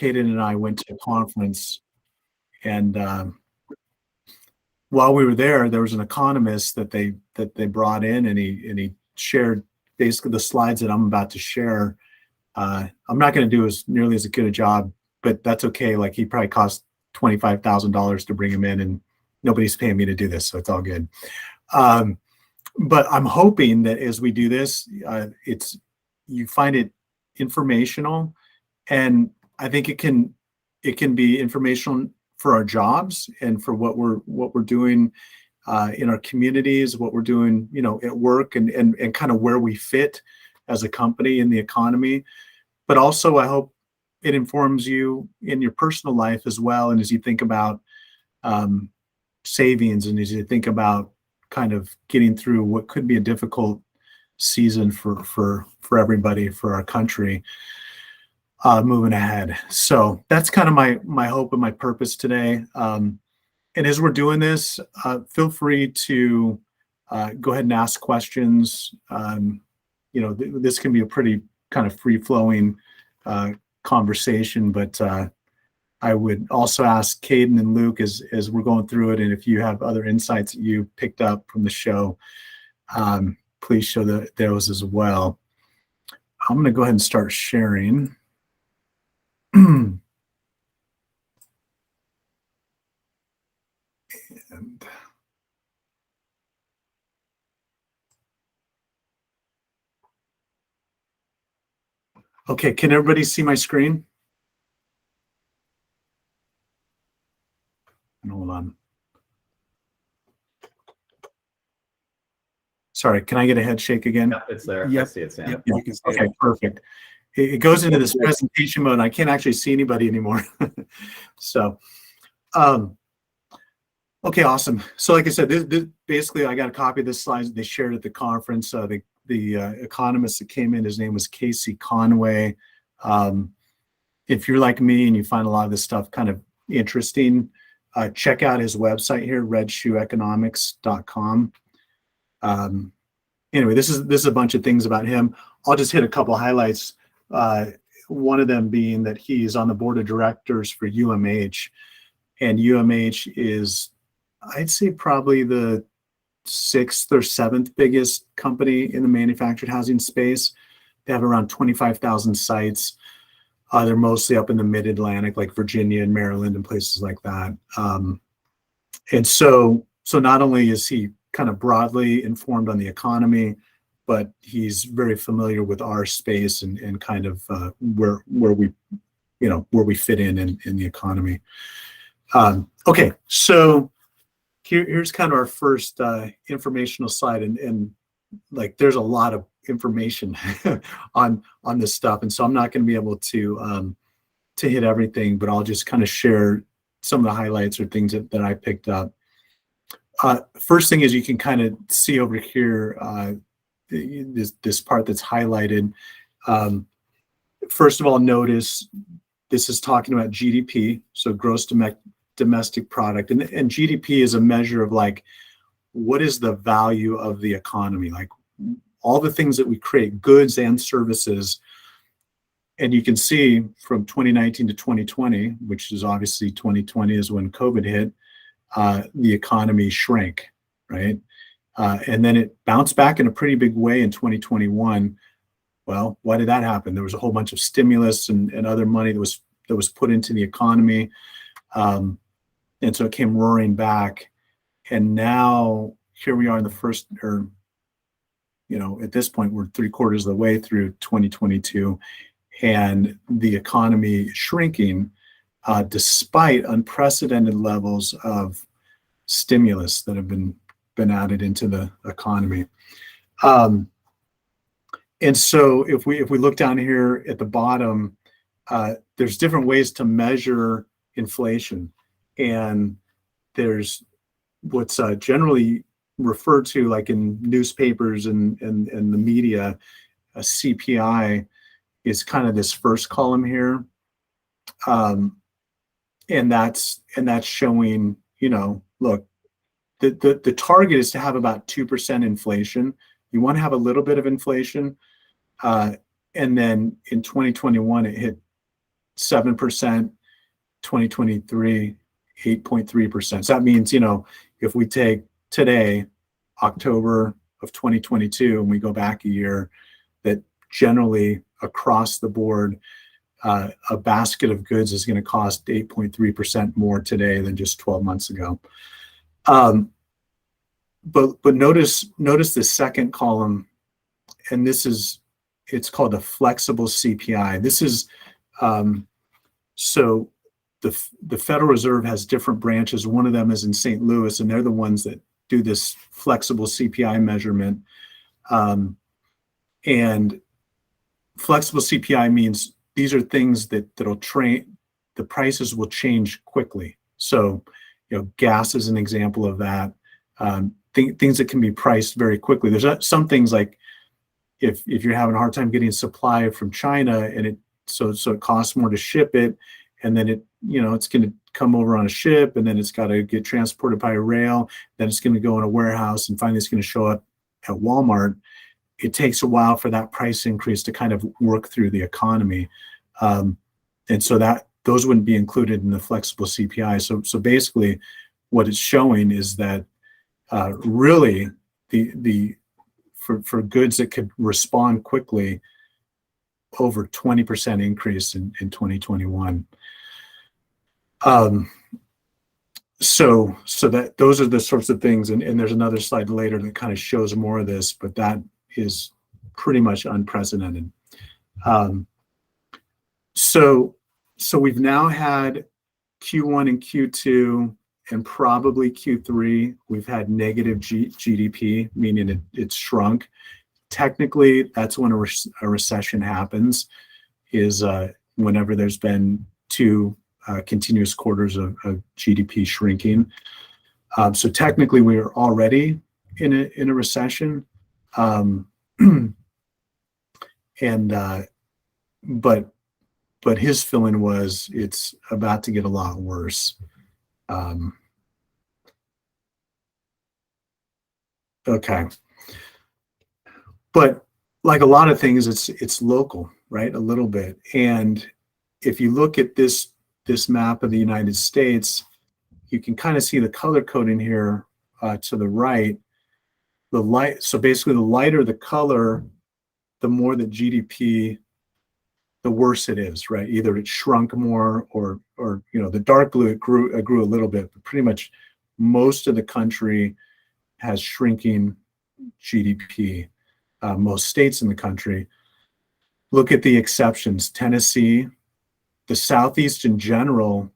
Kaden and I went to a conference, and while we were there was an economist that they brought in, and he shared basically the slides that I'm about to share. I'm not going to do as nearly as good a job, but that's okay. Like, he probably cost $25,000 to bring him in, and nobody's paying me to do this, so it's all good. But I'm hoping that as we do this, you find it informational, and I think it can be informational for our jobs and for what we're doing in our communities, what we're doing, at work, and kind of where we fit as a company in the economy. But also, I hope it informs you in your personal life as well, and as you think about savings, and as you think about kind of getting through what could be a difficult season for everybody, for our country, moving ahead. So that's kind of my hope and my purpose today. And as we're doing this, feel free to go ahead and ask questions. This can be a pretty kind of free-flowing conversation, but I would also ask Caden and Luke as we're going through it, and if you have other insights that you picked up from the show, please show those as well. I'm going to go ahead and start sharing. And okay, can everybody see my screen? Hold on. Sorry, can I get a head shake again? Yep, it's there. Yep. I see it, Sam. Yep, you can see Okay, it. perfect. It goes into this presentation mode, and I can't actually see anybody anymore. So, okay, awesome. So like I said, this basically, I got a copy of this slide they shared at the conference. The economist that came in, his name was Casey Conway. If you're like me and you find a lot of this stuff kind of interesting, check out his website here, redshoeeconomics.com. Anyway, this is a bunch of things about him. I'll just hit a couple highlights. One of them being that he's on the board of directors for UMH, and UMH is, I'd say, probably the 6th or 7th biggest company in the manufactured housing space. They have around 25,000 sites. They're mostly up in the mid-Atlantic, like Virginia and Maryland and places like that. And so not only is he kind of broadly informed on the economy, but he's very familiar with our space and kind of where we fit in the economy. Okay, so here's kind of our first informational slide, and like there's a lot of information on this stuff, and so I'm not going to be able to hit everything, but I'll just kind of share some of the highlights or things that I picked up. First thing is, you can kind of see over here this part that's highlighted. First of all, notice this is talking about GDP, so gross domestic product, and GDP is a measure of like what is the value of the economy, like all the things that we create, goods and services. And you can see from 2019 to 2020, which is obviously 2020 is when COVID hit, the economy shrank, right? And then it bounced back in a pretty big way in 2021. Well, why did that happen? There was a whole bunch of stimulus and other money that was put into the economy. And so it came roaring back. And now here we are in the first, or, at this point, we're 3/4 of the way through 2022, and the economy shrinking despite unprecedented levels of stimulus that have been added into the economy. And so if we look down here at the bottom, there's different ways to measure inflation, and there's what's generally referred to, like in newspapers and the media, a CPI is kind of this first column here, and that's showing, look, the target is to have about 2% inflation. You want to have a little bit of inflation, and then in 2021 it hit 7%, 2023, 8.3%. So that means, if we take today, October of 2022, and we go back a year, that generally across the board, a basket of goods is going to cost 8.3% more today than just 12 months ago. But notice the second column, and it's called a flexible CPI. This is so the Federal Reserve has different branches. One of them is in St. Louis, and they're the ones that do this flexible CPI measurement. And flexible CPI means these are things that'll the prices will change quickly. So, gas is an example of that. Things that can be priced very quickly. There's some things like if you're having a hard time getting supply from China, and so it costs more to ship it, and then it's going to come over on a ship, and then it's got to get transported by rail, then it's going to go in a warehouse, and finally it's going to show up at Walmart. It takes a while for that price increase to kind of work through the economy. And so those wouldn't be included in the flexible CPI. So basically what it's showing is that really for goods that could respond quickly, over 20% increase in 2021. So that those are the sorts of things, and there's another slide later that kind of shows more of this, but that is pretty much unprecedented. So we've now had Q1 and Q2 and probably Q3, we've had negative GDP, meaning it's shrunk. Technically, that's when a recession happens, is whenever there's been two continuous quarters of GDP shrinking. So technically, we are already in a recession, but his feeling was it's about to get a lot worse. Okay. But like a lot of things, it's local, right? A little bit. And if you look at this map of the United States, you can kind of see the color coding here to the right. So basically, the lighter the color, the more the GDP, the worse it is, right? Either it shrunk more, or the dark blue, it grew a little bit, but pretty much most of the country has shrinking GDP. Most states in the country. Look at the exceptions. Tennessee, the Southeast in general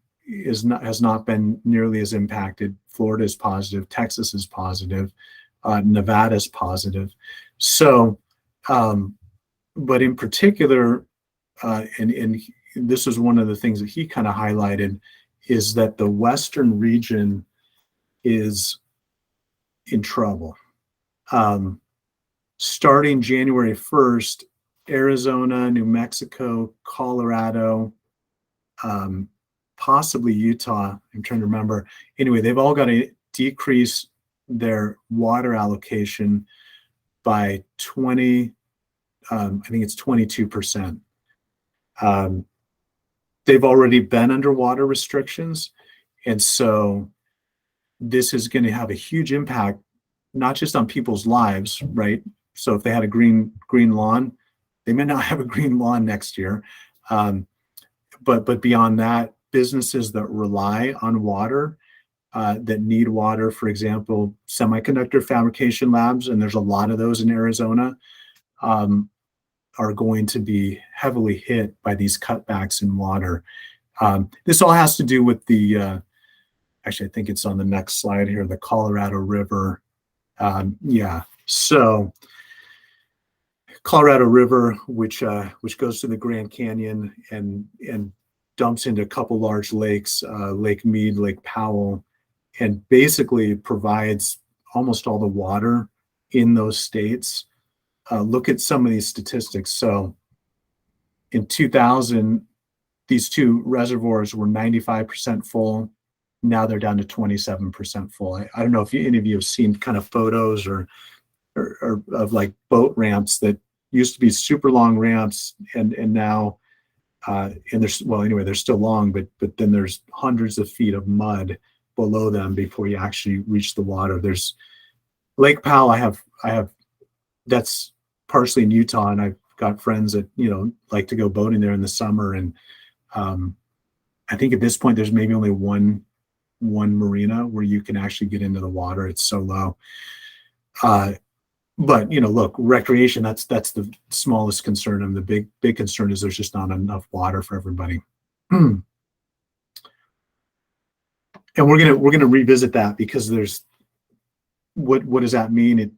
has not been nearly as impacted. Florida is positive. Texas is positive. Nevada is positive. So, but in particular, and this was one of the things that he kind of highlighted, is that the Western region is in trouble. Starting January 1st, Arizona, New Mexico, Colorado, possibly Utah, I'm trying to remember. Anyway, they've all got to decrease their water allocation by 20, I think it's 22%. They've already been under water restrictions. And so this is going to have a huge impact, not just on people's lives, right? So if they had a green lawn, they may not have a green lawn next year. But beyond that, businesses that rely on water, that need water, for example, semiconductor fabrication labs, and there's a lot of those in Arizona, are going to be heavily hit by these cutbacks in water. This all has to do with actually, I think it's on the next slide here, the Colorado River. So Colorado River, which goes to the Grand Canyon and dumps into a couple large lakes, Lake Mead, Lake Powell, and basically provides almost all the water in those states. Look at some of these statistics. So in 2000, these two reservoirs were 95% full. Now they're down to 27% full. I don't know if any of you have seen kind of photos or of like boat ramps that used to be super long ramps, and now and they're still long, but then there's hundreds of feet of mud below them before you actually reach the water. There's Lake Powell. I have that's partially in Utah, and I've got friends that like to go boating there in the summer, and I think at this point there's maybe only one marina where you can actually get into the water. It's so low. But look, recreation, that's the smallest concern. And the big concern is there's just not enough water for everybody. And we're gonna revisit that, because there's what does that mean?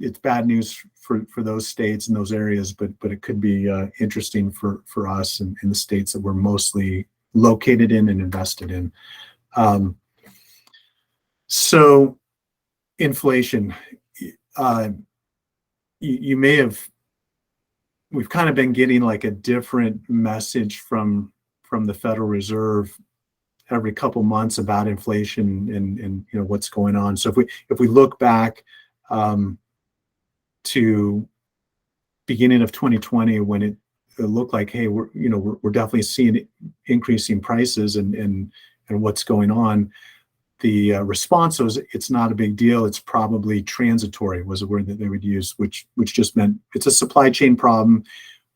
It's bad news for those states and those areas, but it could be interesting for us in the states that we're mostly located in and invested in. So inflation. We've kind of been getting like a different message from the Federal Reserve every couple months about inflation and what's going on. So if we look back to beginning of 2020, when it looked like, hey, we're definitely seeing increasing prices and what's going on. The response was, it's not a big deal. It's probably transitory, was a word that they would use, which just meant it's a supply chain problem.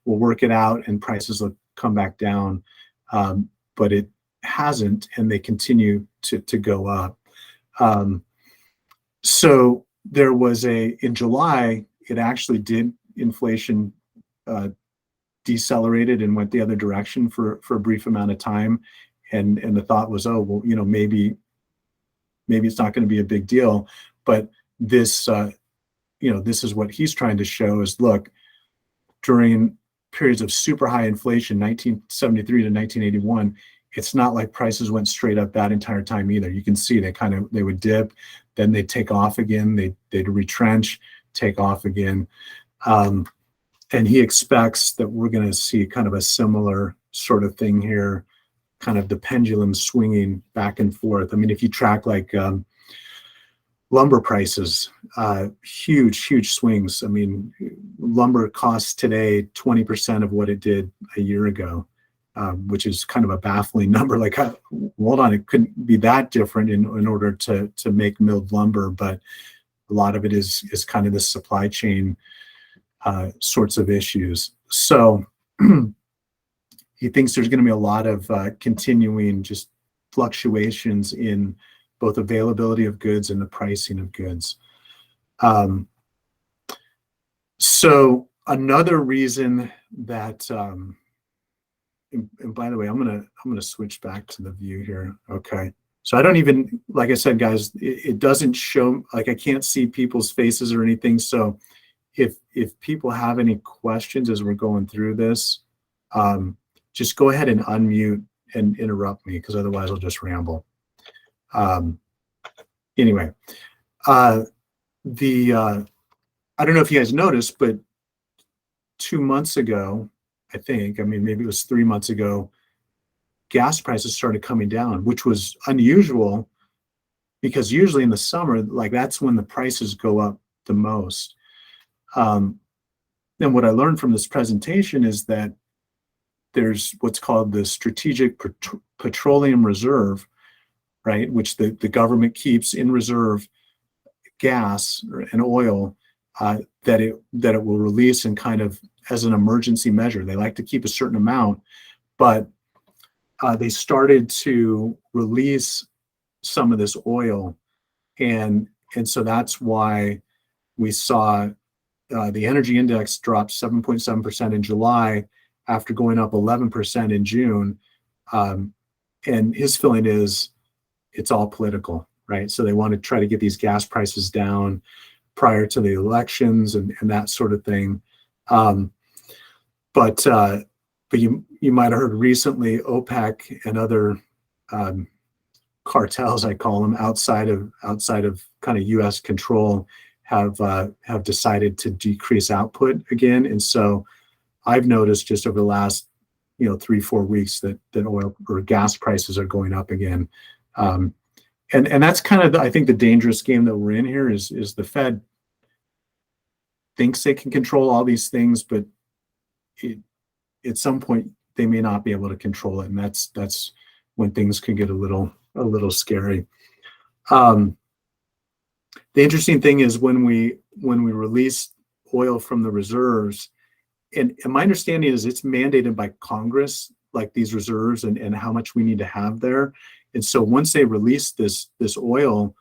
We'll work it out and prices will come back down. But it hasn't, and they continue to go up. So there was in July, it actually did, inflation decelerated and went the other direction for a brief amount of time. And the thought was, oh, well, maybe it's not going to be a big deal. But this, this is what he's trying to show is, look, during periods of super high inflation, 1973 to 1981, it's not like prices went straight up that entire time either. You can see they would dip, then they'd take off again, they'd retrench, take off again. And he expects that we're going to see kind of a similar sort of thing here, kind of the pendulum swinging back and forth. I mean, if you track like lumber prices, huge swings. I mean, lumber costs today 20% of what it did a year ago, which is kind of a baffling number. Like, hold on, it couldn't be that different in order to make milled lumber, but a lot of it is kind of the supply chain sorts of issues. So he thinks there's going to be a lot of continuing just fluctuations in both availability of goods and the pricing of goods. So another reason that, and by the way, I'm gonna switch back to the view here. Okay. So I don't even, like I said, guys, it doesn't show, like I can't see people's faces or anything. So if people have any questions as we're going through this, just go ahead and unmute and interrupt me, because otherwise I'll just ramble. Anyway, I don't know if you guys noticed, but 2 months ago, maybe it was 3 months ago, gas prices started coming down, which was unusual, because usually in the summer, like that's when the prices go up the most. And what I learned from this presentation is that there's what's called the Strategic Petroleum Reserve, right, which the government keeps in reserve gas and oil that it will release and kind of as an emergency measure. They like to keep a certain amount, but they started to release some of this oil, and so that's why we saw the energy index drop 7.7% in July after going up 11% in June. And his feeling is it's all political, right? So they want to try to get these gas prices down prior to the elections and that sort of thing. But you might have heard recently, OPEC and other cartels, I call them, outside of kind of U.S. control, have decided to decrease output again. And so I've noticed just over the last 3-4 weeks that oil or gas prices are going up again. And that's kind of I think the dangerous game that we're in here is the Fed thinks they can control all these things, but at some point they may not be able to control it, and that's when things can get a little scary. The interesting thing is when we release oil from the reserves, and my understanding is it's mandated by Congress, like these reserves and how much we need to have there. And so once they release this oil,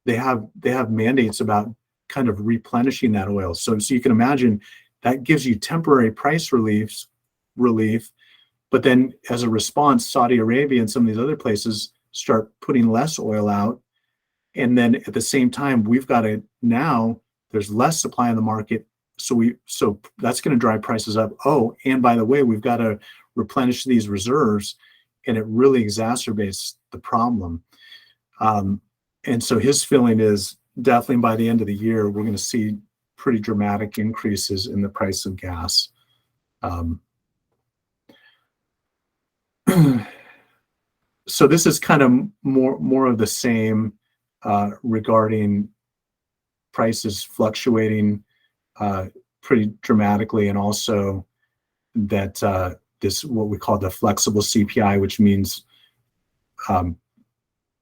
they have mandates about kind of replenishing that oil. So you can imagine that gives you temporary price relief, but then as a response, Saudi Arabia and some of these other places start putting less oil out. And then at the same time, we've got to, now there's less supply in the market. So that's going to drive prices up. Oh, and by the way, we've got to replenish these reserves, and it really exacerbates the problem. And so his feeling is definitely by the end of the year, we're going to see pretty dramatic increases in the price of gas. So this is kind of more of the same regarding prices fluctuating pretty dramatically, and also that this what we call the flexible CPI, which means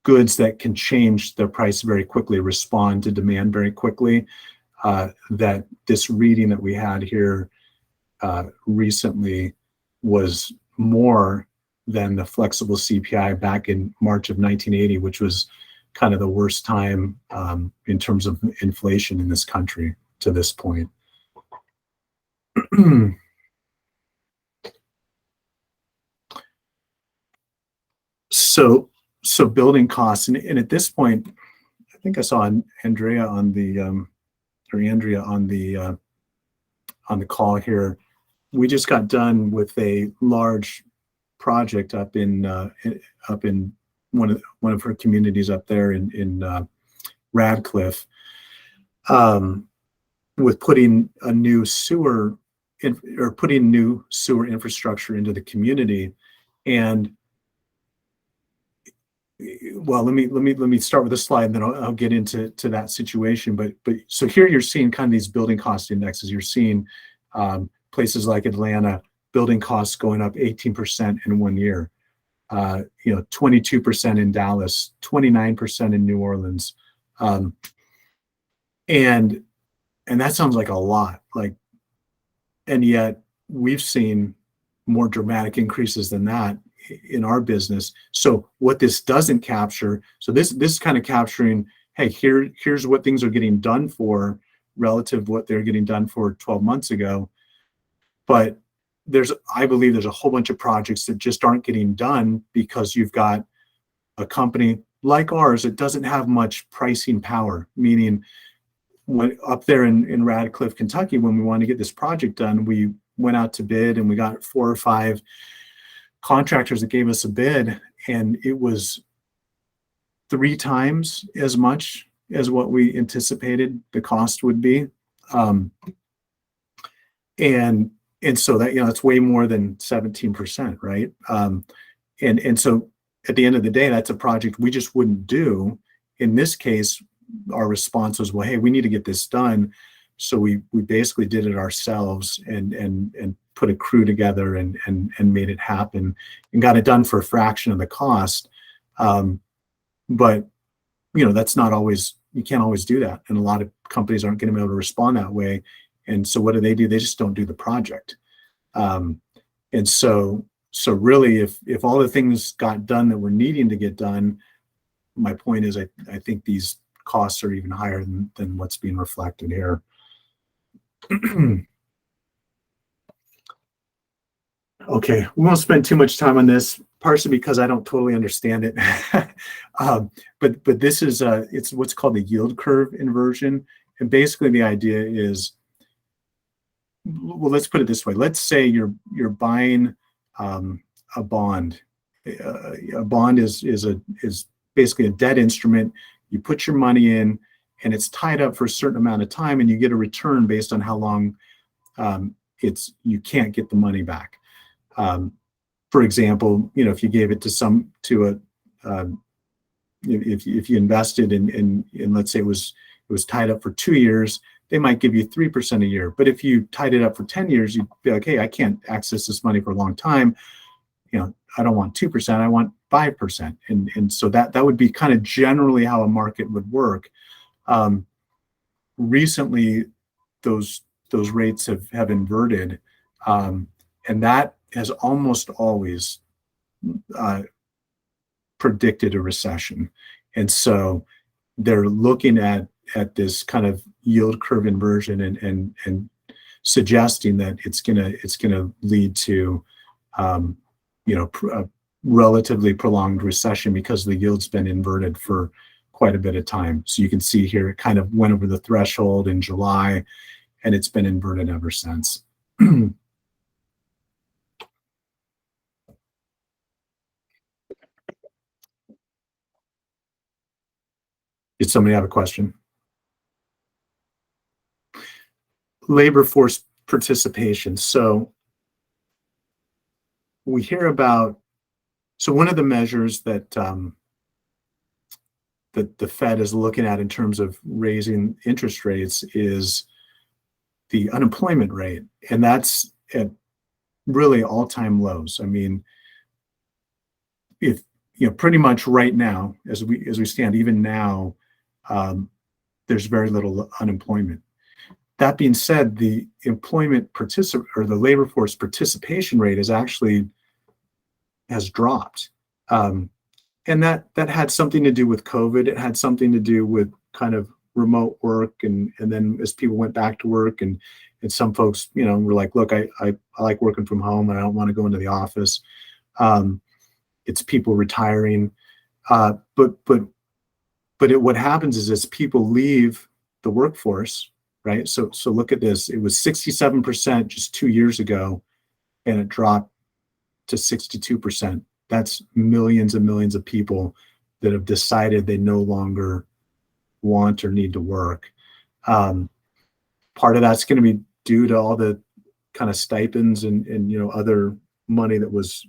goods that can change their price very quickly, respond to demand very quickly. That this reading that we had here recently was more than the flexible CPI back in March of 1980, which was kind of the worst time in terms of inflation in this country to this point. So building costs, and at this point, I think I saw Andrea on the call here. We just got done with a large project up in one of her communities up there in Radcliffe, with putting a new sewer putting new sewer infrastructure into the community. And well, let me start with this slide, and then I'll get into that situation. But so here you're seeing kind of these building cost indexes. You're seeing places like Atlanta, building costs going up 18% in 1 year. 22% in Dallas, 29% in New Orleans, and that sounds like a lot. And yet we've seen more dramatic increases than that in our business. So what this doesn't capture, so this is kind of capturing, hey, here's what things are getting done for relative to what they're getting done for 12 months ago. But I believe there's a whole bunch of projects that just aren't getting done because you've got a company like ours that doesn't have much pricing power, meaning up there in Radcliffe, Kentucky, when we wanted to get this project done, we went out to bid and we got 4 or 5 contractors that gave us a bid, and it was 3 times as much as what we anticipated the cost would be. And so that, it's way more than 17%, right? And so at the end of the day, that's a project we just wouldn't do. In this case, our response was, well, hey, we need to get this done. So we basically did it ourselves and put a crew together and made it happen and got it done for a fraction of the cost. But that's not always, you can't always do that. And a lot of companies aren't going to be able to respond that way. And so what do? They just don't do the project. And so really, if all the things got done that we're needing to get done, my point is I think these costs are even higher than what's being reflected here. Okay, we won't spend too much time on this, partially because I don't totally understand it. But this is it's what's called the yield curve inversion. And basically the idea is, well, let's put it this way. Let's say you're buying a bond. A bond is basically a debt instrument. You put your money in, and it's tied up for a certain amount of time, and you get a return based on how long you can't get the money back. For example, if you gave it if you invested in let's say it was tied up for 2 years, they might give you 3% a year. But if you tied it up for 10 years, you'd be like, hey, I can't access this money for a long time. I don't want 2%, I want 5%. And so that would be kind of generally how a market would work. Recently, those rates have inverted, and that has almost always predicted a recession. And so they're looking at this kind of yield curve inversion and suggesting that it's gonna lead to a relatively prolonged recession because the yield's been inverted for quite a bit of time. So you can see here it kind of went over the threshold in July, and it's been inverted ever since. Did somebody have a question? Labor force participation. So we hear about, so one of the measures that the Fed is looking at in terms of raising interest rates is the unemployment rate, and that's at really all-time lows. I mean, if pretty much right now, as we stand, even now, there's very little unemployment. That being said, the the labor force participation rate has dropped. And that had something to do with COVID. It had something to do with kind of remote work, and then as people went back to work, and some folks, were like, look, I like working from home, and I don't want to go into the office. It's people retiring, but what happens is as people leave the workforce, right? So look at this. It was 67% just 2 years ago, and it dropped to 62%. That's millions and millions of people that have decided they no longer want or need to work. Part of that's going to be due to all the kind of stipends and other money that was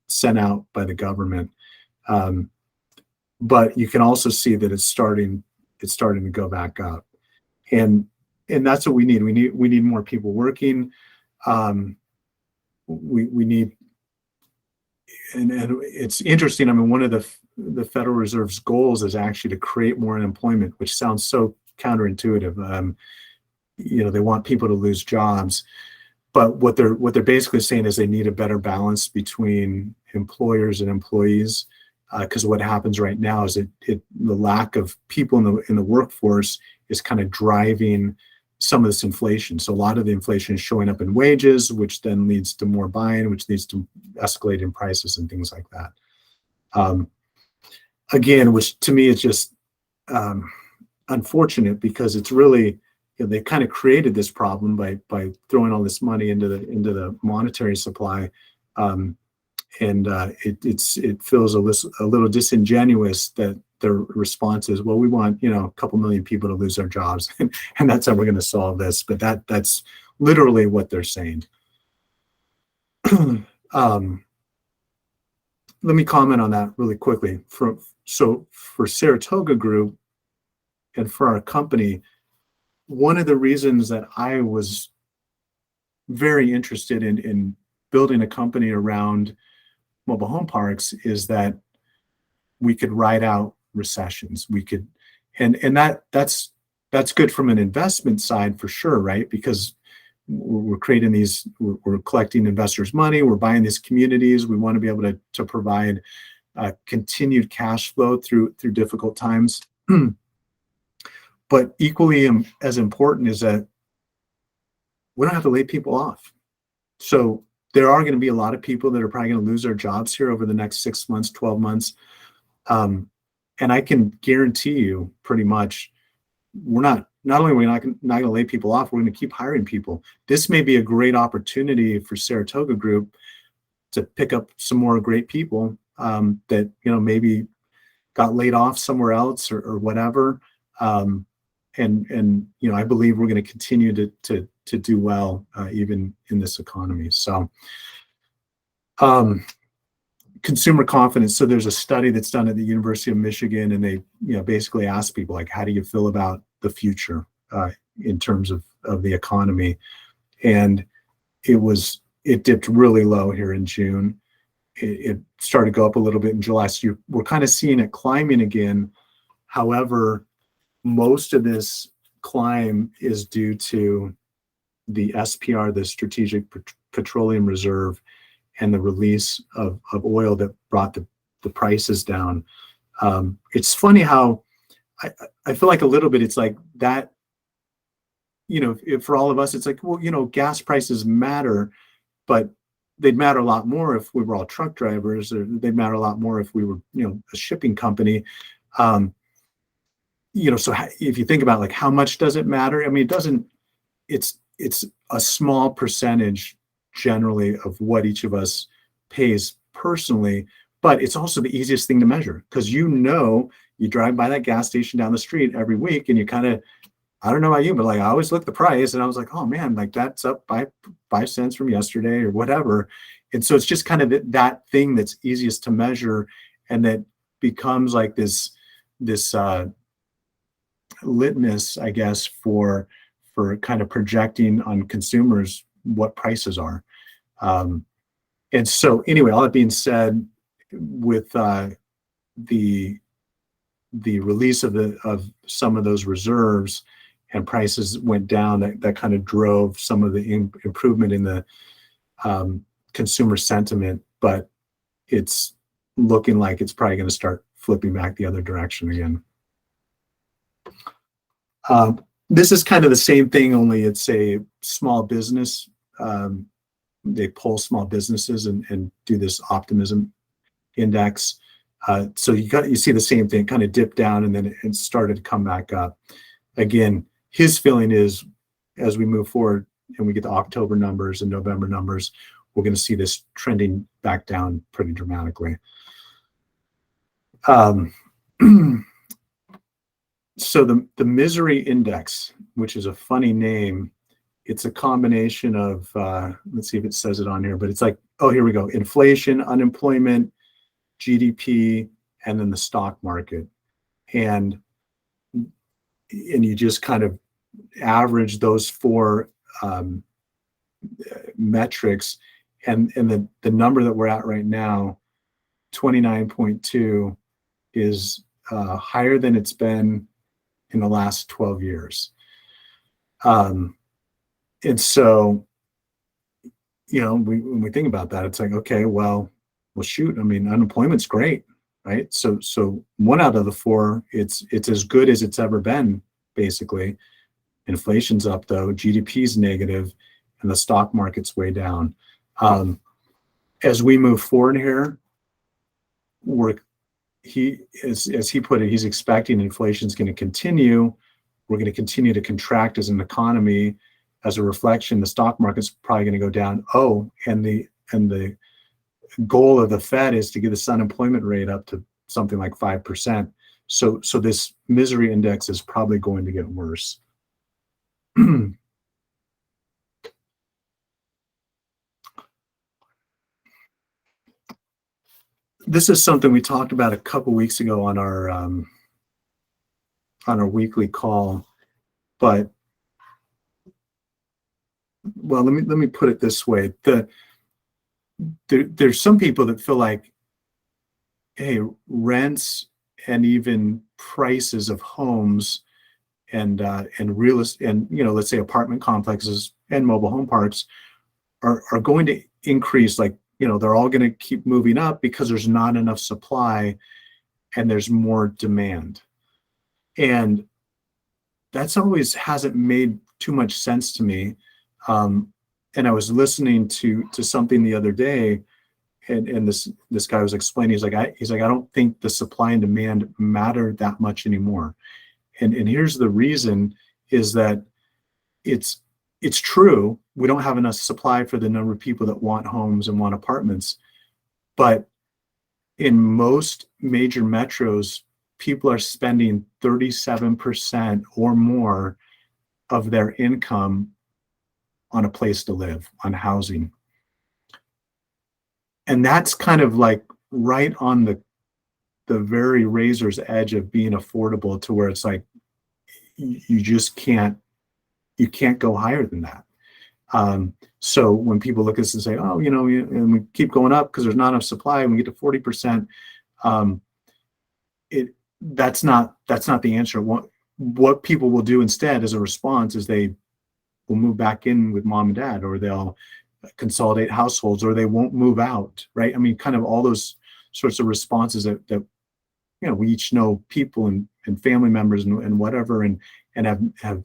sent out by the government. But you can also see that it's starting to go back up, and that's what we need. We need more people working. We need. And it's interesting. I mean, one of the Federal Reserve's goals is actually to create more unemployment, which sounds so counterintuitive. They want people to lose jobs, but what they're basically saying is they need a better balance between employers and employees, because what happens right now is the lack of people in the workforce is kind of driving some of this inflation. So a lot of the inflation is showing up in wages, which then leads to more buying, which leads to escalating prices and things like that. Again, which to me is just unfortunate, because it's really, they kind of created this problem by throwing all this money into the monetary supply, and it feels a little disingenuous that their response is, well, we want a couple million people to lose their jobs, and that's how we're going to solve this. But that's literally what they're saying. Let me comment on that really quickly. So for Saratoga Group and for our company, one of the reasons that I was very interested in building a company around mobile home parks is that we could ride out recessions. We could, and that's good from an investment side for sure, right? Because we're creating we're collecting investors' money, we're buying these communities. We want to be able to provide continued cash flow through difficult times. But equally as important is that we don't have to lay people off. So there are going to be a lot of people that are probably going to lose their jobs here over the next 6 months, 12 months. And I can guarantee you pretty much not only are we not going to lay people off, we're going to keep hiring people. This may be a great opportunity for Saratoga Group to pick up some more great people that maybe got laid off somewhere else or whatever. And I believe we're going to continue to do well even in this economy. So consumer confidence. So there's a study that's done at the University of Michigan, and they basically ask people, like, how do you feel about the future? in terms of the economy. And it dipped really low here in June. It started to go up a little bit in July. So we're kind of seeing it climbing again. However, most of this climb is due to the SPR, the Strategic Petroleum Reserve, and the release of oil that brought the prices down. It's funny how I feel like a little bit, it's like that, for all of us, it's like, well, gas prices matter, but they'd matter a lot more if we were all truck drivers, or they'd matter a lot more if we were, a shipping company. So if you think about like how much does it matter? I mean, it doesn't. It's a small percentage generally of what each of us pays personally, but it's also the easiest thing to measure, because you drive by that gas station down the street every week, and you kind of, I don't know about you, but like I always look at the price and I was like, oh man, like that's up by 5 cents from yesterday or whatever. And so it's just kind of that thing that's easiest to measure, and that becomes like this litmus, I guess, for kind of projecting on consumers what prices are. And so anyway, all that being said, with the release of some of those reserves, and prices went down, that kind of drove some of the improvement in the consumer sentiment, but it's looking like it's probably going to start flipping back the other direction again. This is kind of the same thing, only it's a small business. They poll small businesses and do this optimism index. So you see the same thing, kind of dip down, and then it started to come back up. Again, his feeling is, as we move forward and we get the October numbers and November numbers, we're going to see this trending back down pretty dramatically. So the misery index, which is a funny name, it's a combination of, let's see if it says it on here, but it's like, oh, here we go. Inflation, unemployment, GDP, and then the stock market. And you just kind of average those four metrics, and the number that we're at right now, 29.2, is higher than it's been in the last 12 years. And so, when we think about that, it's like, okay, well, shoot. I mean, unemployment's great, right? So 1 out of the 4, it's as good as it's ever been, basically. Inflation's up though, GDP's negative, and the stock market's way down. As we move forward here, as he put it, he's expecting inflation's going to continue. We're going to continue to contract as an economy. As a reflection, the stock market's probably going to go down. Oh, and the goal of the Fed is to get this unemployment rate up to something like 5%. So this misery index is probably going to get worse. This is something we talked about a couple weeks ago on our weekly call, but well, let me put it this way: there's some people that feel like, hey, rents and even prices of homes and real estate, and let's say apartment complexes and mobile home parks are going to increase. Like, they're all going to keep moving up because there's not enough supply and there's more demand. And that's always hasn't made too much sense to me. And I was listening to something the other day, and this guy was explaining, he's like, I don't think the supply and demand matter that much anymore. And here's the reason, is that it's true, we don't have enough supply for the number of people that want homes and want apartments. But in most major metros, people are spending 37% or more of their income on a place to live, on housing. And that's kind of like right on the very razor's edge of being affordable, to where it's like you just can't you can't go higher than that. So when people look at this and say, oh, and we keep going up because there's not enough supply, and we get to 40%, that's not the answer. What people will do instead as a response is they will move back in with mom and dad, or they'll consolidate households, or they won't move out, right? I mean, kind of all those sorts of responses that we each know people and family members and whatever, and have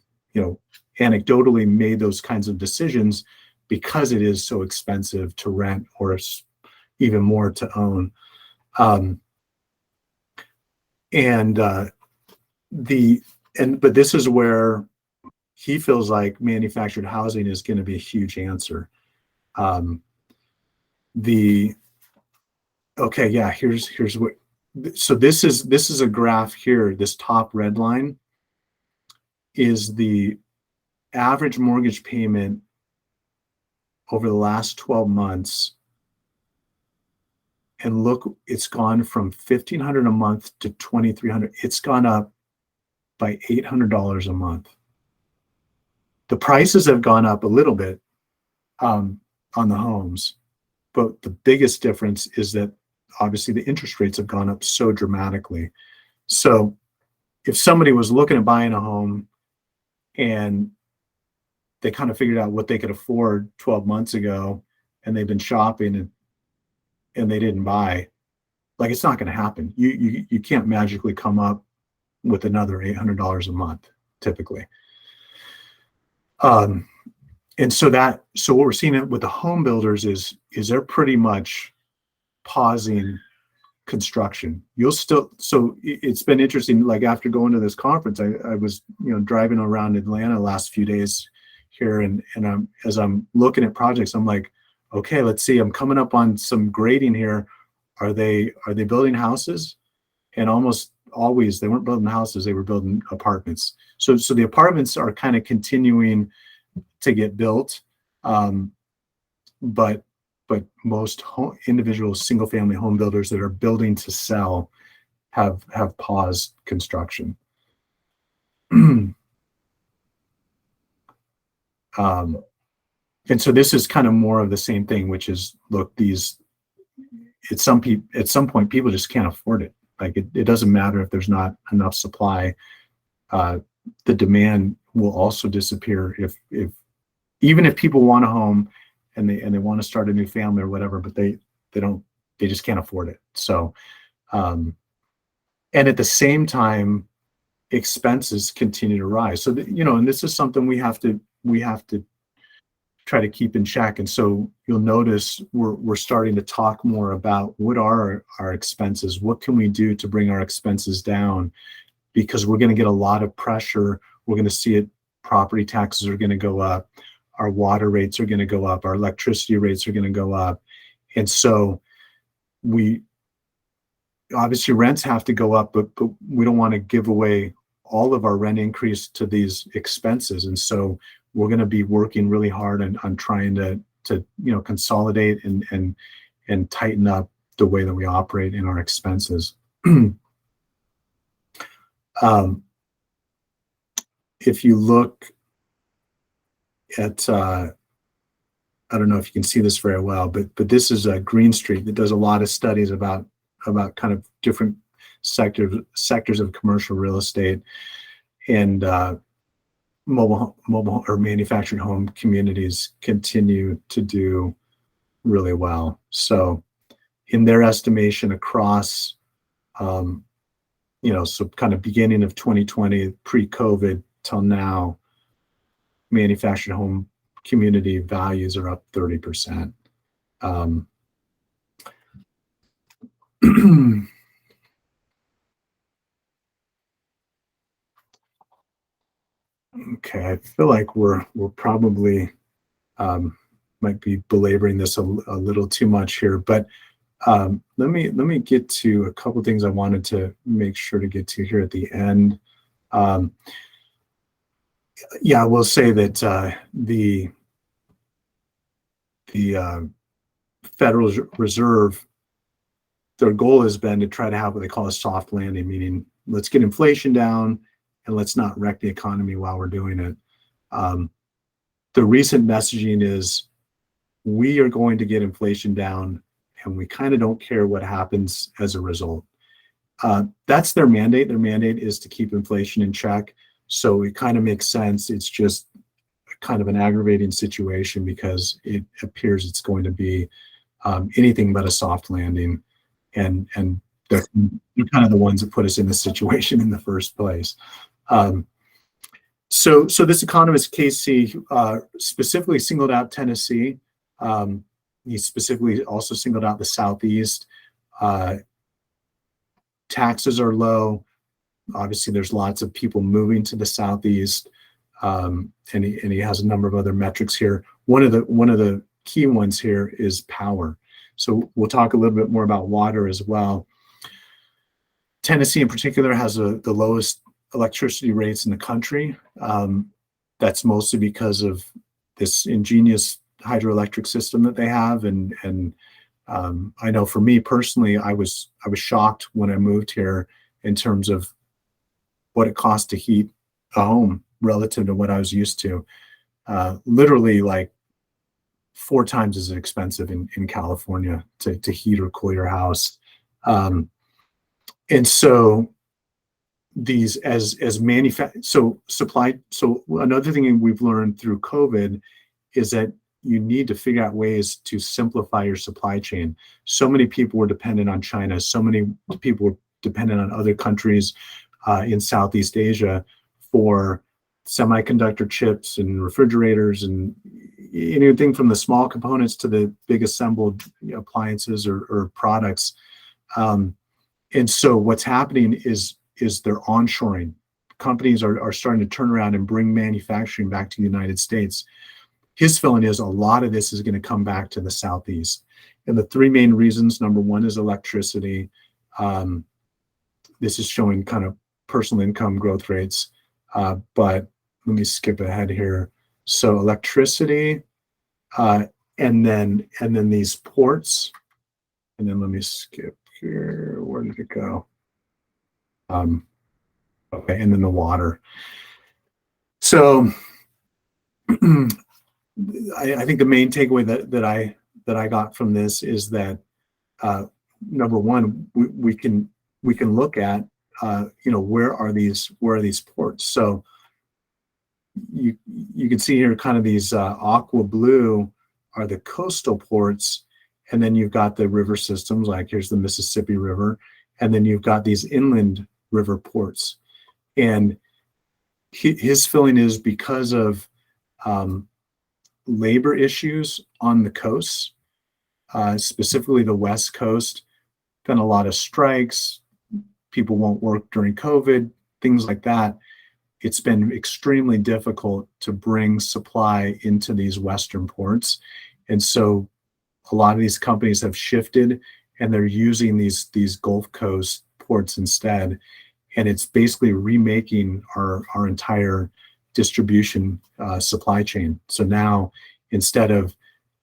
anecdotally made those kinds of decisions because it is so expensive to rent, or even more to own. But this is where he feels like manufactured housing is going to be a huge answer. Here's what. So this is a graph here. This top red line is the average mortgage payment over the last 12 months. And look, it's gone from $1,500 a month to $2,300. It's gone up by $800 a month. The prices have gone up a little bit on the homes, but the biggest difference is that obviously the interest rates have gone up so dramatically. So if somebody was looking at buying a home and they kind of figured out what they could afford 12 months ago, and they've been shopping and they didn't buy, like, it's not going to happen. You can't magically come up with another $800 a month typically. And so what we're seeing with the home builders is they're pretty much pausing construction. So it's been interesting, like after going to this conference, I was driving around Atlanta the last few days here, and as I'm looking at projects, I'm like, okay, let's see, I'm coming up on some grading here. Are they building houses? And almost always they weren't building houses, they were building apartments. So the apartments are kind of continuing to get built, but most individual single family home builders that are building to sell have paused construction. And so this is kind of more of the same thing, which is, look, at some point people just can't afford it. Like it doesn't matter if there's not enough supply. The demand will also disappear even if people want a home and they want to start a new family or whatever, but they just can't afford it. So, and at the same time, expenses continue to rise. So, and this is something we have to try to keep in check. And so you'll notice we're starting to talk more about what are our expenses, what can we do to bring our expenses down, because we're going to get a lot of pressure. We're going to see it. Property taxes are going to go up. Our water rates are going to go up. Our electricity rates are going to go up. And so obviously rents have to go up, but we don't want to give away all of our rent increase to these expenses. And so we're going to be working really hard on trying to consolidate and tighten up the way that we operate in our expenses. If you look at, I don't know if you can see this very well, but this is a Green Street that does a lot of studies about kind of different sectors of commercial real estate, and mobile or manufactured home communities continue to do really well. So in their estimation across, so kind of beginning of 2020, pre-COVID till now, manufactured home community values are up 30%. Okay, I feel like we're probably might be belaboring this a little too much here, but let me get to a couple things I wanted to make sure to get to here at the end. I will say that the Federal Reserve, their goal has been to try to have what they call a soft landing, meaning let's get inflation down and let's not wreck the economy while we're doing it. The recent messaging is we are going to get inflation down, and we kind of don't care what happens as a result. That's their mandate. Their mandate is to keep inflation in check. So it kind of makes sense. It's just kind of an aggravating situation because it appears it's going to be anything but a soft landing. And they're kind of the ones that put us in this situation in the first place. So this economist, Casey, specifically singled out Tennessee. He specifically also singled out the Southeast. Taxes are low. Obviously, there's lots of people moving to the Southeast, and he has a number of other metrics here. One of the key ones here is power. So we'll talk a little bit more about water as well. Tennessee, in particular, has the lowest electricity rates in the country. That's mostly because of this ingenious hydroelectric system that they have, and I know for me personally, I was shocked when I moved here in terms of what it cost to heat a home relative to what I was used to. Literally like 4 times as expensive in California to heat or cool your house. And so these so another thing we've learned through COVID is that you need to figure out ways to simplify your supply chain. So many people were dependent on China. So many people were dependent on other countries in Southeast Asia for semiconductor chips and refrigerators and anything from the small components to the big assembled appliances or products. And so what's happening is they're onshoring. Companies are starting to turn around and bring manufacturing back to the United States. His feeling is a lot of this is going to come back to the Southeast. And the 3 main reasons, number one is electricity. This is showing kind of personal income growth rates, but let me skip ahead here. So electricity, and then these ports, and then let me skip here. Where did it go? Okay, and then the water. So I think the main takeaway that I got from this is that number one, we can look at where are these ports. So you can see here kind of these aqua blue are the coastal ports, and then you've got the river systems, like here's the Mississippi River, and then you've got these inland river ports. And his feeling is because of labor issues on the coast, specifically the West Coast, been a lot of strikes, people won't work during COVID, things like that. It's been extremely difficult to bring supply into these Western ports. And so a lot of these companies have shifted and they're using these Gulf Coast ports instead. And it's basically remaking our entire distribution supply chain. So now instead of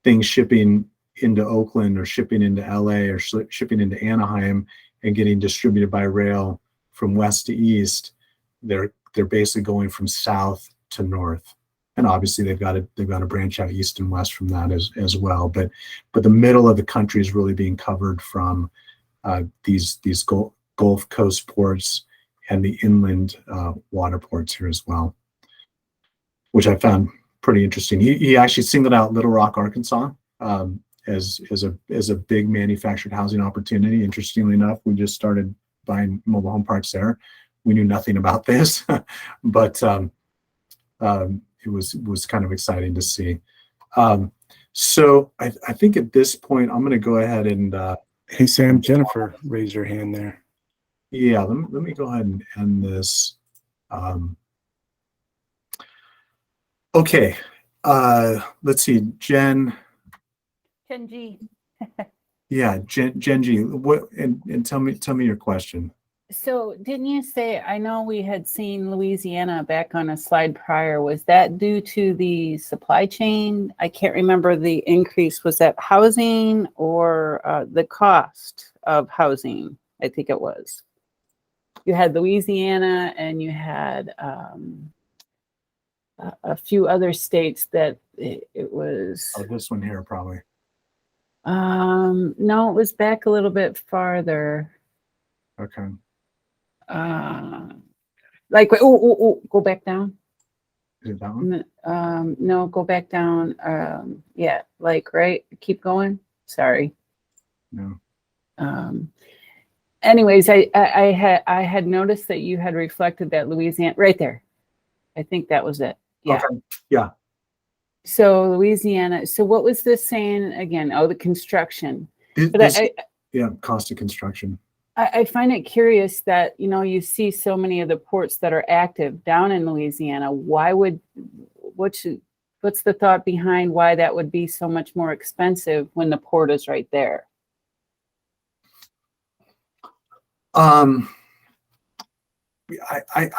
things shipping into Oakland or shipping into LA or shipping into Anaheim and getting distributed by rail from west to east, they're basically going from south to north. And obviously they've got to branch out east and west from that as well. But the middle of the country is really being covered from these Gulf Coast ports and the inland water ports here as well, which I found pretty interesting. He actually singled out Little Rock, Arkansas, as a big manufactured housing opportunity. Interestingly enough, we just started buying mobile home parks there. We knew nothing about this, but it was kind of exciting to see. So I think at this point, I'm going to go ahead and hey, Sam, Jennifer raised her hand there. Yeah, let me go ahead and end this. Okay, let's see, Jen G. Yeah, Jen G. What and tell me your question. So didn't you say, I know we had seen Louisiana back on a slide prior, was that due to the supply chain? I can't remember the increase. Was that housing or the cost of housing? I think it was. You had Louisiana and you had a few other states that it was. Oh, this one here probably. No, it was back a little bit farther. Okay. Like, oh, go back down. Is it that one? No, go back down. Yeah, like, right. Keep going. Sorry. No. Anyways, I had noticed that you had reflected that Louisiana right there. I think that was it. Yeah. Okay. Yeah. So Louisiana. So what was this saying again? Oh, the construction. But Yeah, cost of construction. I find it curious that, you see so many of the ports that are active down in Louisiana. What's the thought behind why that would be so much more expensive when the port is right there? I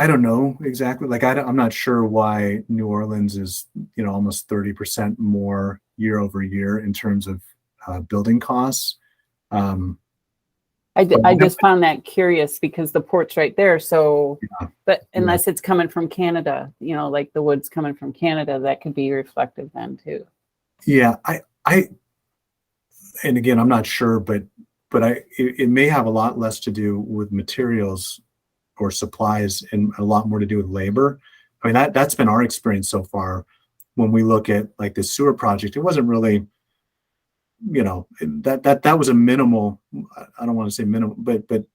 don't know exactly. Like I'm not sure why New Orleans is almost 30% more year over year in terms of building costs. I just found that curious because the port's right there. So, yeah, but unless it's coming from Canada, like the wood's coming from Canada, that could be reflective then too. Yeah, and again, I'm not sure, but it may have a lot less to do with materials or supplies and a lot more to do with labor. I mean, that's been our experience so far. When we look at like the sewer project, it wasn't really, that was a minimal, I don't want to say minimal, but a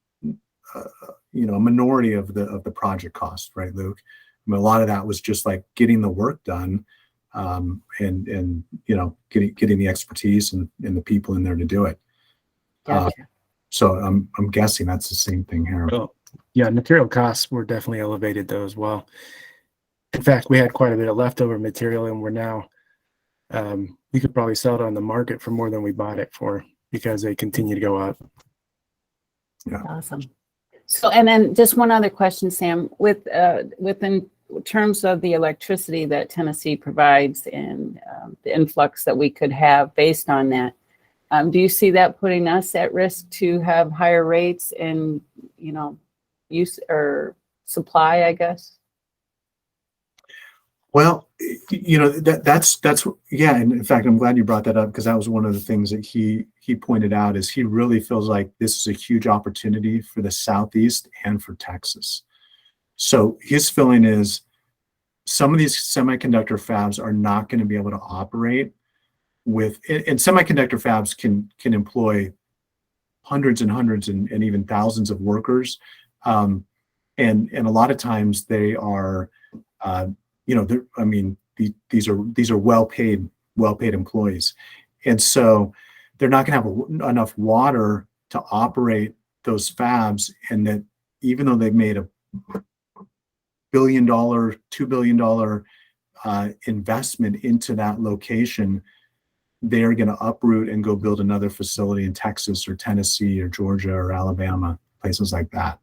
minority of the project cost, right, Luke? I mean, a lot of that was just like getting the work done, and getting the expertise and the people in there to do it. Gotcha. So I'm guessing that's the same thing here. Oh, yeah, material costs were definitely elevated though as well. In fact, we had quite a bit of leftover material, and we're now we could probably sell it on the market for more than we bought it for because they continue to go up. Yeah. Awesome. So, and then just one other question, Sam, within terms of the electricity that Tennessee provides and the influx that we could have based on that, do you see that putting us at risk to have higher rates and, use or supply, I guess? Well, that's yeah. And in fact, I'm glad you brought that up because that was one of the things that he pointed out is he really feels like this is a huge opportunity for the Southeast and for Texas. So his feeling is some of these semiconductor fabs are not going to be able to operate and semiconductor fabs can employ hundreds and hundreds and even thousands of workers. And a lot of times they are, these are well-paid employees. And so they're not going to have enough water to operate those fabs. And that even though they've made a $1 billion, $2 billion investment into that location, they are going to uproot and go build another facility in Texas or Tennessee or Georgia or Alabama, places like that.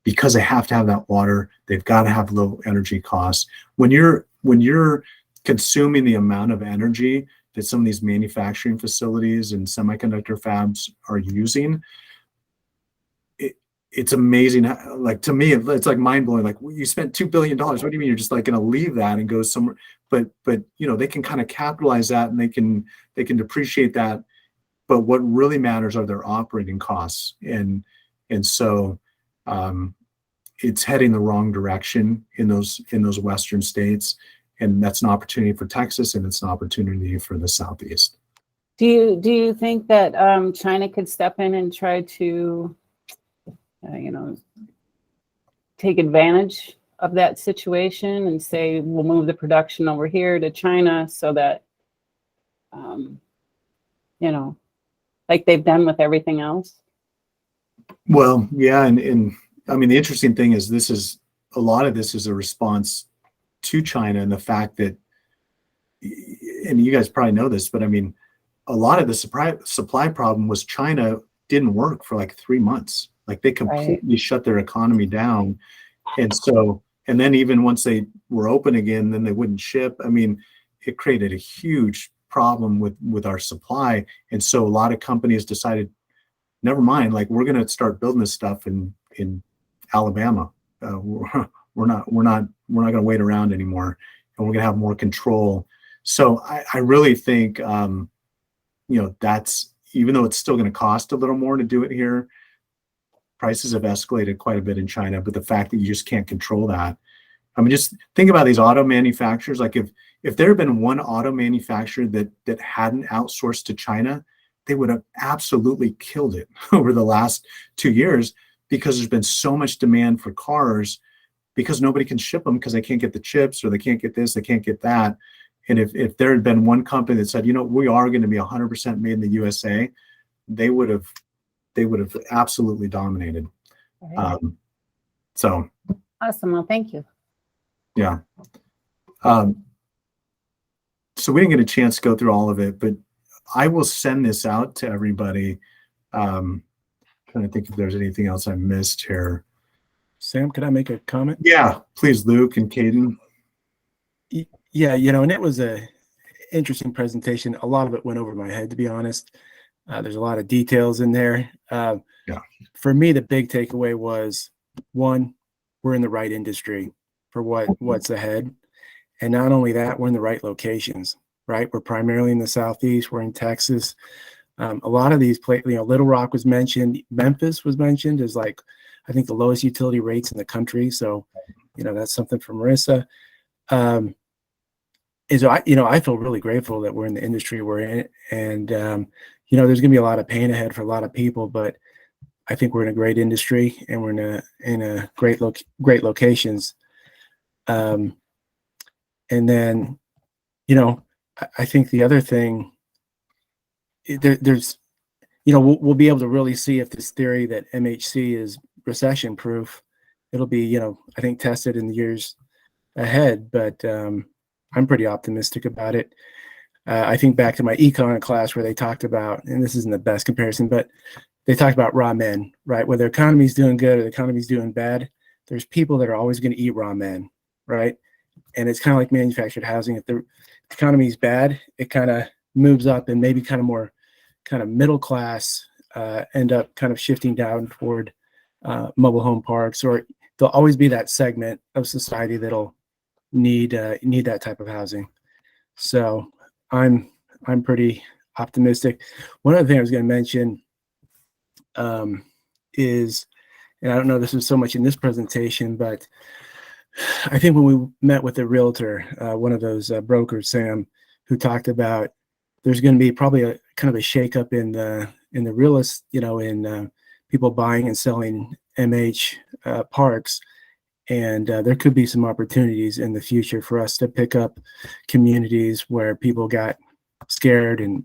Because they have to have that water, they've got to have low energy costs. When you're consuming the amount of energy that some of these manufacturing facilities and semiconductor fabs are using, it's amazing. Like to me, it's like mind blowing. Like you spent $2 billion. What do you mean you're just like going to leave that and go somewhere? But they can kind of capitalize that and they can depreciate that. But what really matters are their operating costs, and so. It's heading the wrong direction in those Western states, and that's an opportunity for Texas, and it's an opportunity for the Southeast. Do you think that China could step in and try to, take advantage of that situation and say we'll move the production over here to China so that, like they've done with everything else? Well, yeah, and I mean, the interesting thing is a lot of this is a response to China and the fact that, and you guys probably know this, but I mean, a lot of the supply problem was China didn't work for like 3 months. Like they completely shut their economy down. And then even once they were open again, then they wouldn't ship. I mean, it created a huge problem with our supply. And so a lot of companies decided, never mind, like we're going to start building this stuff in Alabama. We're not going to wait around anymore. we're going to have more control. So I really think, that's, even though it's still going to cost a little more to do it here, prices have escalated quite a bit in China, but the fact that you just can't control that. I mean, just think about these auto manufacturers. Like if there had been one auto manufacturer that hadn't outsourced to China, they would have absolutely killed it over the last 2 years, because there's been so much demand for cars because nobody can ship them because they can't get the chips, or they can't get this, they can't get that. And if there had been one company that said, we are going to be 100% made in the USA, they would have absolutely dominated. Right. So Awesome. Well, thank you. yeah. So we didn't get a chance to go through all of it, but I will send this out to everybody. Trying to think if there's anything else I missed here. Sam, could I make a comment? Yeah, please, Luke and Caden. Yeah, and it was a interesting presentation. A lot of it went over my head, to be honest. There's a lot of details in there. Yeah. For me, the big takeaway was, one, we're in the right industry for what's ahead. And not only that, we're in the right locations, right? We're primarily in the Southeast. We're in Texas. A lot of these places, Little Rock was mentioned. Memphis was mentioned as I think the lowest utility rates in the country. So, that's something for Marissa. I feel really grateful that we're in the industry we're in. And, there's going to be a lot of pain ahead for a lot of people, but I think we're in a great industry, and we're in a great locations. And then, I think the other thing, there's, we'll be able to really see if this theory that MHC is recession proof. It'll be, I think, tested in the years ahead, but I'm pretty optimistic about it. I think back to my econ class where they talked about, and this isn't the best comparison, but they talked about raw men, right? Whether the economy's doing good or the economy's doing bad, there's people that are always going to eat raw men, right? And it's kind of like manufactured housing. If the economy's bad, it kind of moves up, and maybe kind of more kind of middle class end up kind of shifting down toward mobile home parks, or there'll always be that segment of society that'll need that type of housing. So I'm pretty optimistic. One other thing I was going to mention is, and I don't know if this was so much in this presentation, but I think when we met with a realtor, one of those brokers, Sam, who talked about there's going to be probably a kind of a shakeup in the real estate, in people buying and selling MH parks. And there could be some opportunities in the future for us to pick up communities where people got scared and,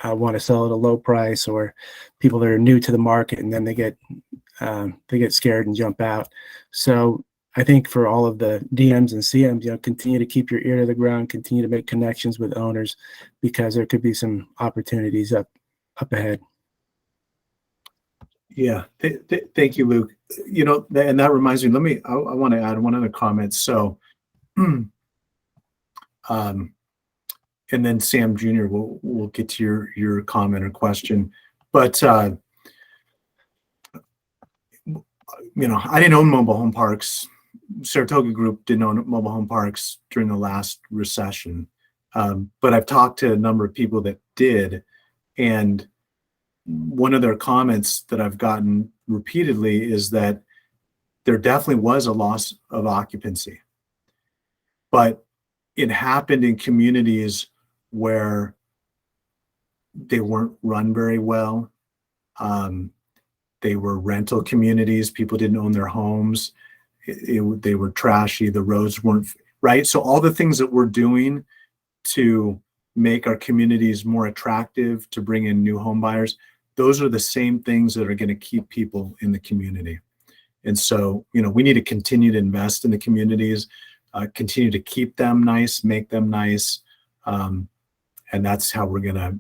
want to sell at a low price, or people that are new to the market, and then they get scared and jump out. So I think for all of the DMs and CMs, continue to keep your ear to the ground, continue to make connections with owners, because there could be some opportunities up ahead. Yeah, thank you, Luke. And that reminds me. I want to add one other comment. So, and then Sam Jr. We'll get to your comment or question. But I didn't own mobile home parks. Saratoga Group didn't own mobile home parks during the last recession, but I've talked to a number of people that did, and one of their comments that I've gotten repeatedly is that there definitely was a loss of occupancy, but it happened in communities where they weren't run very well. They were rental communities. People didn't own their homes. They were trashy. The roads weren't right. So all the things that we're doing to make our communities more attractive, to bring in new home buyers, those are the same things that are going to keep people in the community. And so, we need to continue to invest in the communities, continue to keep them nice, make them nice. And that's how we're gonna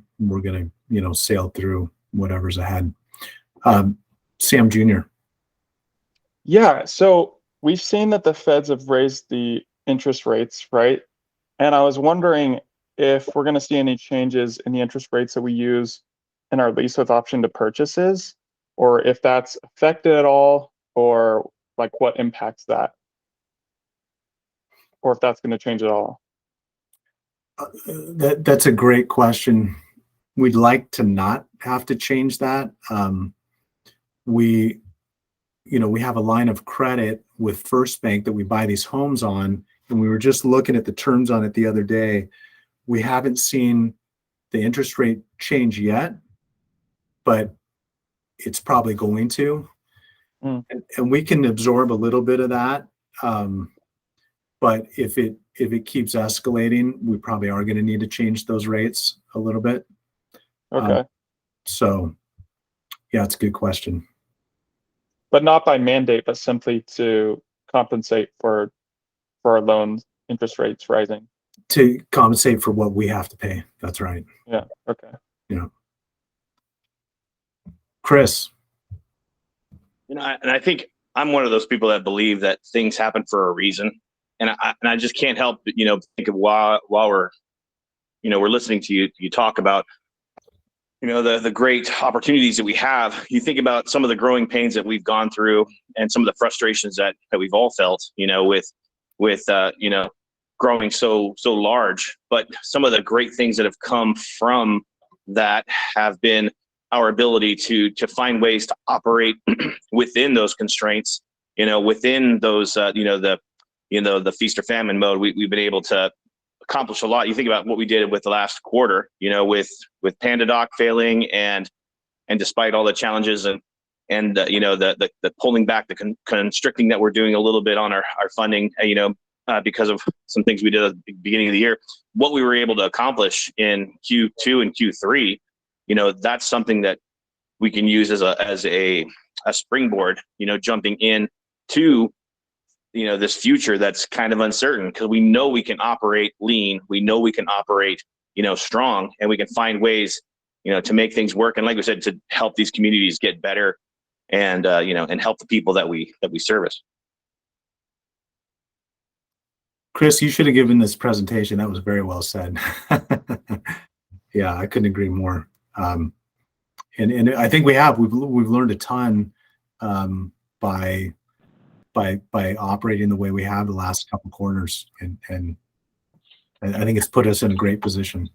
sail through whatever's ahead. Sam Jr. Yeah, so we've seen that the Feds have raised the interest rates, right? And I was wondering if we're going to see any changes in the interest rates that we use in our lease with option to purchases, or if that's affected at all, or what impacts that. or if that's going to change at all. That's a great question. We'd like to not have to change that. We have a line of credit with First Bank that we buy these homes on, and we were just looking at the terms on it the other day. We haven't seen the interest rate change yet, but it's probably going to. And we can absorb a little bit of that. But if it keeps escalating, we probably are going to need to change those rates a little bit. Okay. So yeah, it's a good question. But not by mandate, but simply to compensate for our loans interest rates rising. To compensate for what we have to pay. That's right. Yeah. Okay. Yeah. Chris. And I think I'm one of those people that believe that things happen for a reason. And I just can't help but, think of while we're listening to you talk about, the great opportunities that we have. You think about some of the growing pains that we've gone through and some of the frustrations that we've all felt, with growing so large. But some of the great things that have come from that have been our ability to find ways to operate within those constraints, within those, the feast or famine mode. We've been able to accomplish a lot. You think about what we did with the last quarter, with PandaDoc failing and despite all the challenges and the pulling back, the constricting that we're doing a little bit on our funding, because of some things we did at the beginning of the year, what we were able to accomplish in Q2 and Q3, that's something that we can use as a springboard, jumping in to, this future that's kind of uncertain, because we know we can operate lean. We know we can operate, strong, and we can find ways, to make things work. And like we said, to help these communities get better and, and help the people that we service. Chris, you should have given this presentation. That was very well said. Yeah, I couldn't agree more. And I think we've learned a ton by operating the way we have the last couple quarters, and I think it's put us in a great position.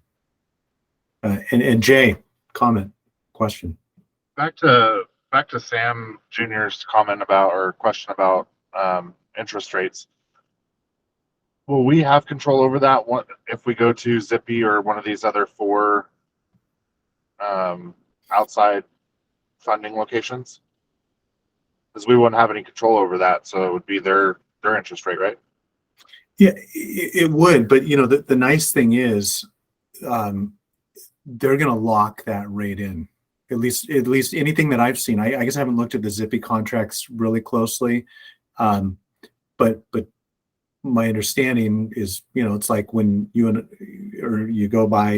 And Jay, question. Back to Sam Jr.'s comment about, or question about, interest rates. Will we have control over that one if we go to Zippy or one of these other 4 outside funding locations? Because we wouldn't have any control over that, so it would be their interest rate, right? Yeah, it would, but the nice thing is, they're going to lock that rate in. At least anything that I've seen. I guess I haven't looked at the Zippy contracts really closely, but my understanding is, it's like when you go buy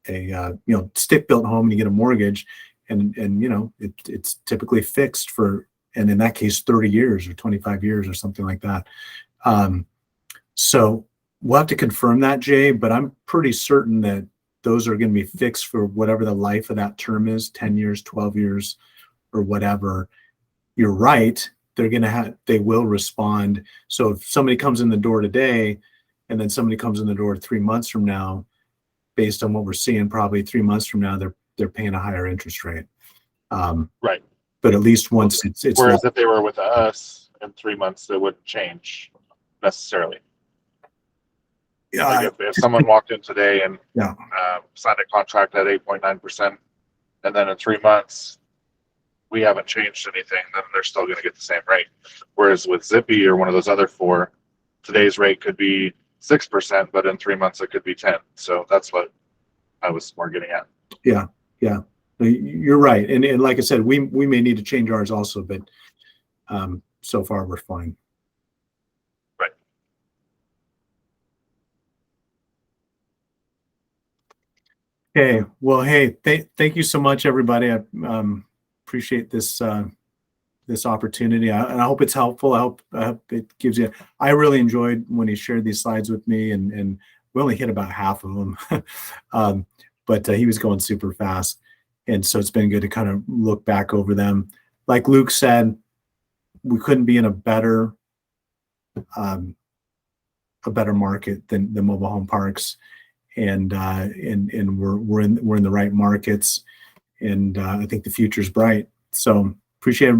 a stick-built home and you get a mortgage, and it's typically fixed for, and in that case 30 years or 25 years or something like that. So we'll have to confirm that, Jay, but I'm pretty certain that those are going to be fixed for whatever the life of that term is, 10 years, 12 years, or whatever. You're right. They will respond. So if somebody comes in the door today and then somebody comes in the door 3 months from now, based on what we're seeing, probably 3 months from now, they're paying a higher interest rate. Right. But at least once it's whereas if they were with us in 3 months, it wouldn't change necessarily. Like if someone walked in today and signed a contract at 8.9%, and then in 3 months we haven't changed anything, then they're still going to get the same rate. Whereas with Zippy or one of those other 4, today's rate could be 6%, but in 3 months it could be 10. So that's what I was more getting at. Yeah. You're right. And like I said, we may need to change ours also, but so far we're fine. Right. Okay. Well, hey, thank you so much, everybody. I appreciate this opportunity. And I hope it's helpful. I hope it gives you. I really enjoyed when he shared these slides with me, and we only hit about half of them, but he was going super fast, and so it's been good to kind of look back over them. Like Luke said, we couldn't be in a better a better market than the mobile home parks, and we're in the right markets, and I think the future's bright. So appreciate